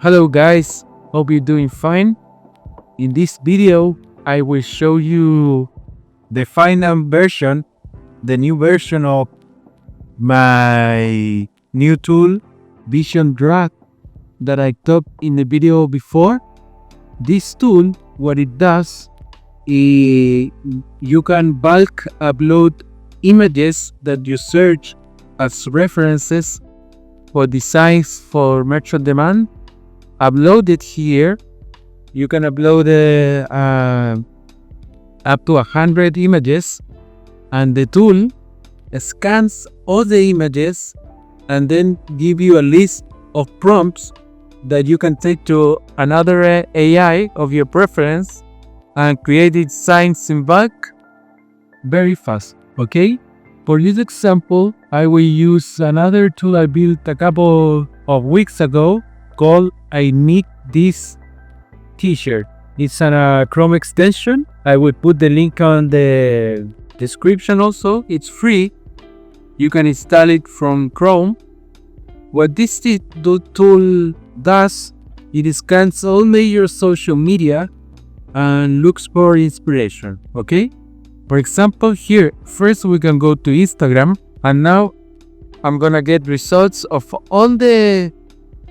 Hello guys, hope you're doing fine. In this video, I will show you the final version, the new version of my new tool, Vision Drag, that I talked in the video before. This tool, what it does is you can bulk upload images that you search as references for designs for Metro Demand. Upload it here. You can upload up to 100 images, and the tool scans all the images and then give you a list of prompts that you can take to another AI of your preference and create designs in bulk very fast. Okay, for this example, I will use another tool I built a couple of weeks ago called I Need This T-shirt. It's a Chrome extension. I will put the link on the description also. It's free. You can install it from Chrome. What this tool does, it scans all major social media and looks for inspiration. Okay? For example, here, first we can go to Instagram, and now I'm gonna get results of all the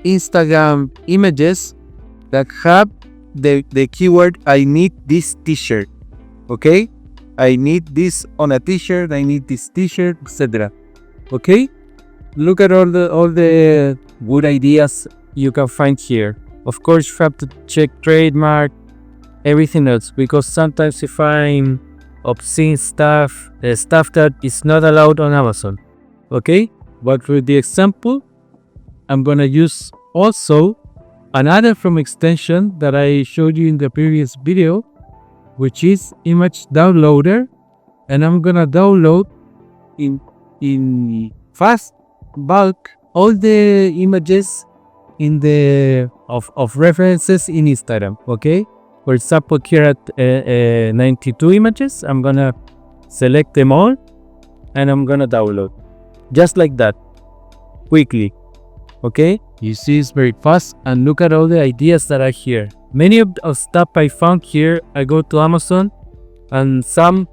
Instagram images that have the keyword I need this t-shirt. Okay, I need this on a t-shirt, I need this t-shirt, etc. Okay, look at all the good ideas you can find here. Of course, you have to check trademark, everything else, because sometimes you find obscene stuff that is not allowed on Amazon. Okay, but with the example, I'm gonna use also another Chrome extension that I showed you in the previous video, which is Image Downloader, and I'm gonna download in fast bulk all the images in the of references in Instagram. Okay, for example, here at 92 images, I'm gonna select them all and I'm gonna download just like that, quickly. Okay, you see it's very fast, and look at all the ideas that are here. Many of stuff I found here, I go to Amazon, and some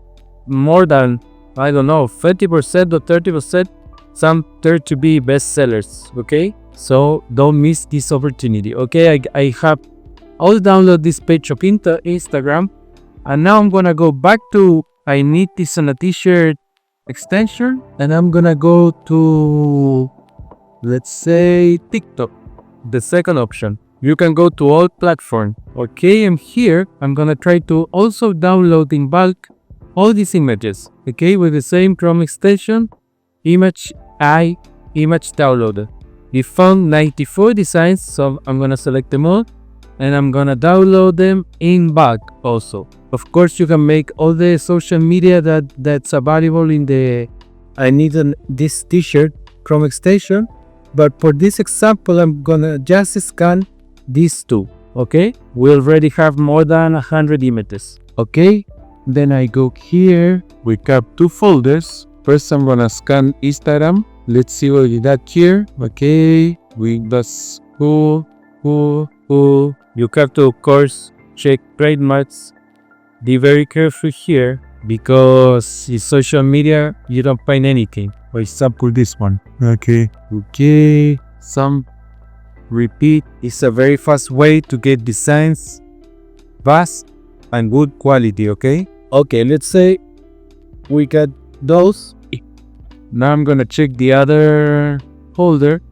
more than, I don't know, 30% or 30%, some turn to be bestsellers. Okay, so don't miss this opportunity. Okay, I have all download this page of Instagram, and now I'm gonna go back to I Need This on a T-shirt extension, and I'm gonna go to, let's say, TikTok, the second option. You can go to all platforms. Okay, and here I'm gonna try to also download in bulk all these images. Okay, with the same Chrome extension, image downloader. We found 94 designs, so I'm gonna select them all and I'm gonna download them in bulk also. Of course, you can make all the social media that's available in the I Need This T-shirt Chrome extension. But for this example, I'm gonna just scan these two. Okay, we already have more than 100 images. Okay, then I go here. We have two folders. First, I'm gonna scan Instagram. Let's see what we got here. Okay, that's cool. You have to, of course, check trademarks. Be very careful here, because in social media you don't find anything. For example, this one. Okay. Some repeat is a very fast way to get designs fast and good quality. Okay, let's say we got those. Now I'm gonna check the other folder.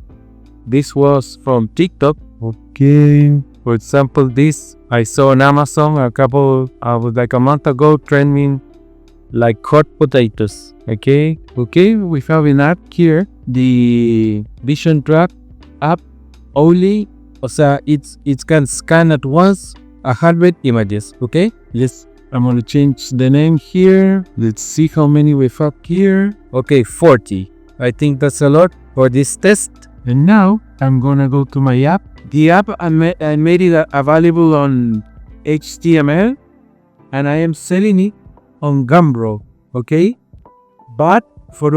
This was from TikTok. Okay, for example, this I saw on Amazon like a month ago, trending like hot potatoes. Okay, we have an app here, the Vision Drag app only. It can scan at once 100 images. Okay, I'm gonna change the name here. Let's see how many we have here. Okay, 40. I think that's a lot for this test. And now I'm gonna go to my app. The app I made it available on HTML, and I am selling it on Gumroad. Okay, but for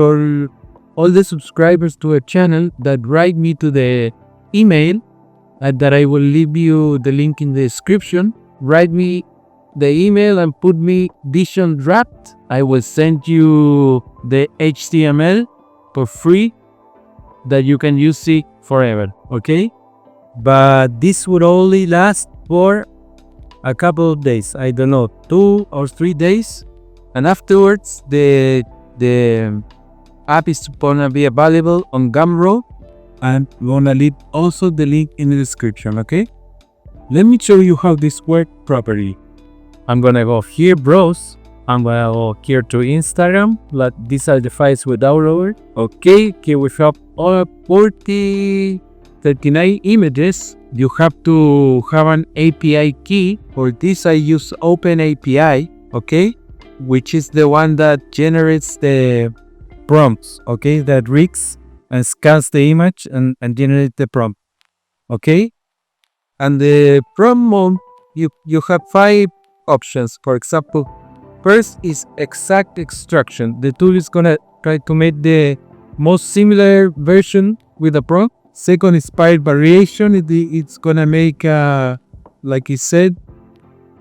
all the subscribers to a channel that write me to the email, that I will leave you the link in the description. Write me the email and put me Vision Draft. I will send you the HTML for free that you can use it forever, okay? But this would only last for a couple of days. I don't know, 2 or 3 days. And afterwards, the app is gonna be available on Gumroad. And I'm gonna leave also the link in the description, okay? Let me show you how this works properly. I'm gonna go here, browse. I'm gonna go here to Instagram. Like, these are the files we downloaded. Okay, here we have all 39 images. You have to have an API key. For this, I use OpenAPI, okay? Which is the one that generates the prompts, okay? That reads and scans the image and generates the prompt, okay? And the prompt mode, you have 5 options. For example, first is exact extraction. The tool is gonna try to make the most similar version with the prompt. Second, inspired variation. It's gonna make, like it said,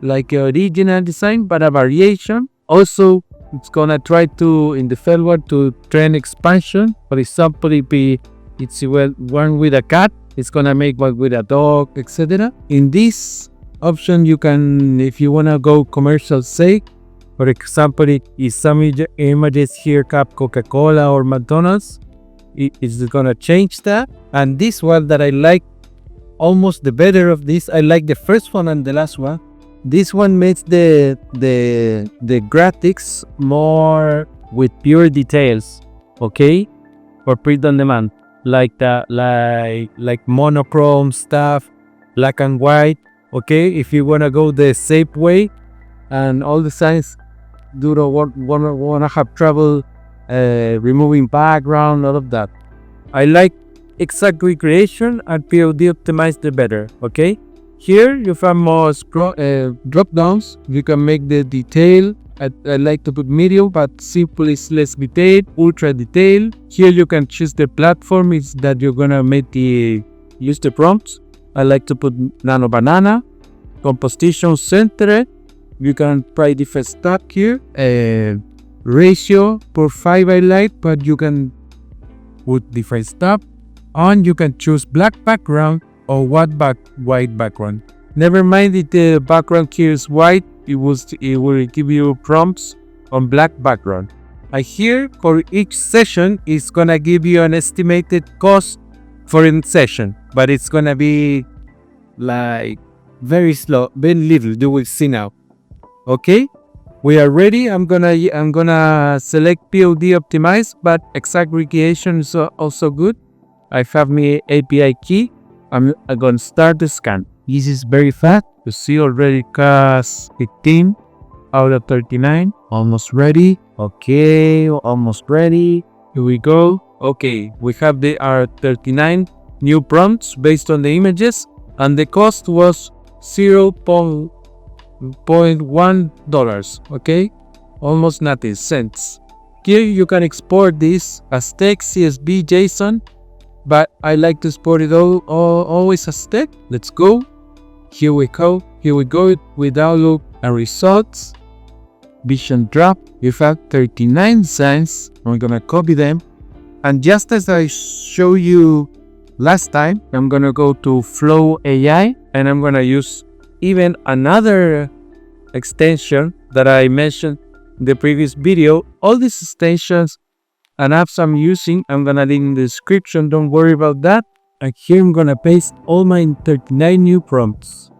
like original design, but a variation. Also, it's gonna try to, in the third one, to trend expansion. For example, if it's one with a cat, it's gonna make one with a dog, etc. In this option, you can, if you wanna go commercial sake, for example, if some images here have Coca-Cola or McDonald's, it's gonna change that. And this one that I like almost the better of this, I like the first one and the last one. This one makes the graphics more with pure details, okay, for print on demand, like like monochrome stuff, black and white, okay. If you wanna go the safe way, and all the signs do not wanna have trouble removing background, all of that. I like exact recreation and POD optimized the better, okay. Here you have more drop downs. You can make the detail. I like to put medium, but simple is less detailed, ultra detailed. Here you can choose the platform is that you're gonna make use the prompts. I like to put Nano Banana, composition centered. You can try different stuff here. Ratio per 5 I like, but you can put different stuff. And you can choose black background or white background. Never mind if the background here is white, it will give you prompts on black background. Here for each session it's gonna give you an estimated cost for each session, but it's gonna be like very slow, very little. You will see now. Okay, we are ready. I'm gonna select POD optimize, but exact recreation is also good. I have my API key. I'm gonna start the scan. This is very fast. You see already cast 15 out of 39. Almost ready. Okay, almost ready. Here we go. Okay, we have our 39 new prompts based on the images, and the cost was $0.1. Okay, almost nothing cents. Here you can export this as text, CSV, JSON. But I like to export it always as text. Let's go. Here we go. We download and results. Vision Draft. You have 39 signs. I'm gonna copy them. And just as I showed you last time, I'm gonna go to Flow AI and I'm gonna use even another extension that I mentioned in the previous video. All these extensions and apps I'm using, I'm gonna link in the description, don't worry about that. And here I'm gonna paste all my 39 new prompts.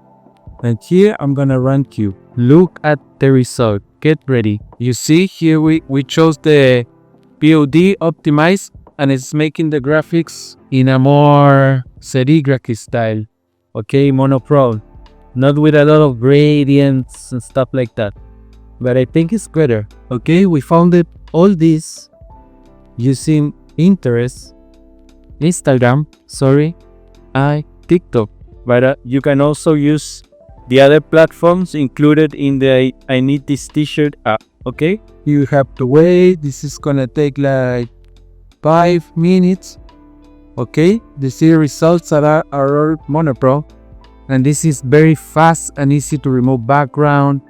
And here I'm gonna run Q. Look at the result, get ready. You see here we chose the POD optimize and it's making the graphics in a more serigraphy style. Okay, monochrome. Not with a lot of gradients and stuff like that. But I think it's better. Okay, we found it all this using Instagram, TikTok. But you can also use the other platforms included in the I Need This T-shirt app, okay? You have to wait. This is gonna take like 5 minutes. Okay, the see results are all monochrome, and this is very fast and easy to remove background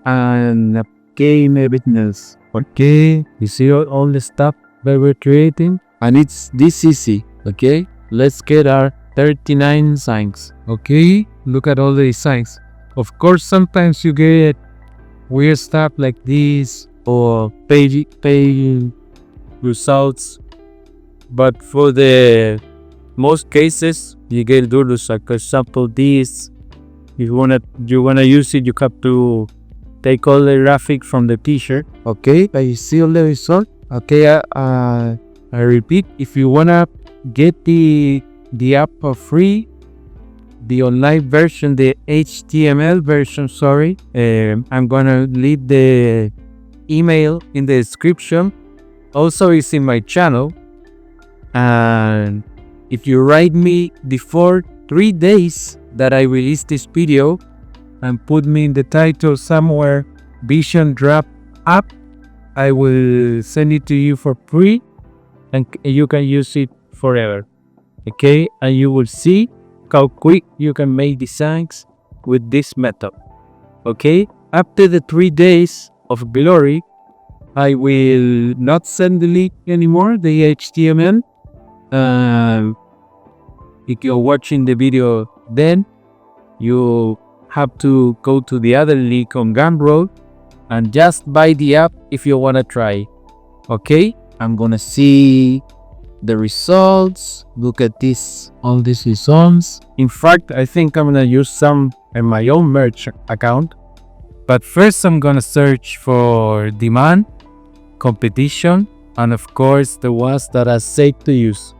and game everything else. Okay, you see all the stuff that we're creating, and it's this easy. Okay, let's get our 39 signs. Okay, look at all the designs. Of course, sometimes you get weird stuff like this or page results, but for the most cases you get good results. For example, this, if you wanna use it, you have to take all the graphic from the t-shirt. Okay, but you see all the result. Okay, I repeat, if you wanna get the app for free, the online version, the HTML version, sorry, I'm gonna leave the email in the description. Also, it's in my channel, and if you write me before 3 days that I release this video and put me in the title somewhere, Vision Draft App, I will send it to you for free, and you can use it forever. Okay, and you will see how quick you can make designs with this method. Okay, after the 3 days of glory, I will not send the link anymore, the HTML. If you're watching the video, then you have to go to the other link on Gumroad and just buy the app if you want to try. Okay, I'm gonna see the results. Look at this, all these results. In fact, I think I'm gonna use some in my own merch account, but first I'm gonna search for demand, competition, and of course the ones that are safe to use.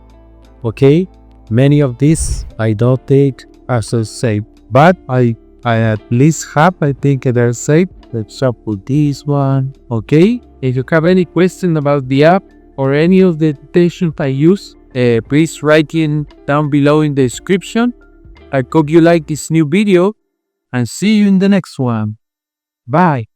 Okay, many of these I don't take as a safe, but I at least have, I think they're safe. Let's example this one. Okay, if you have any question about the app or any of the annotations I use, please write in down below in the description. I hope you like this new video, and see you in the next one. Bye.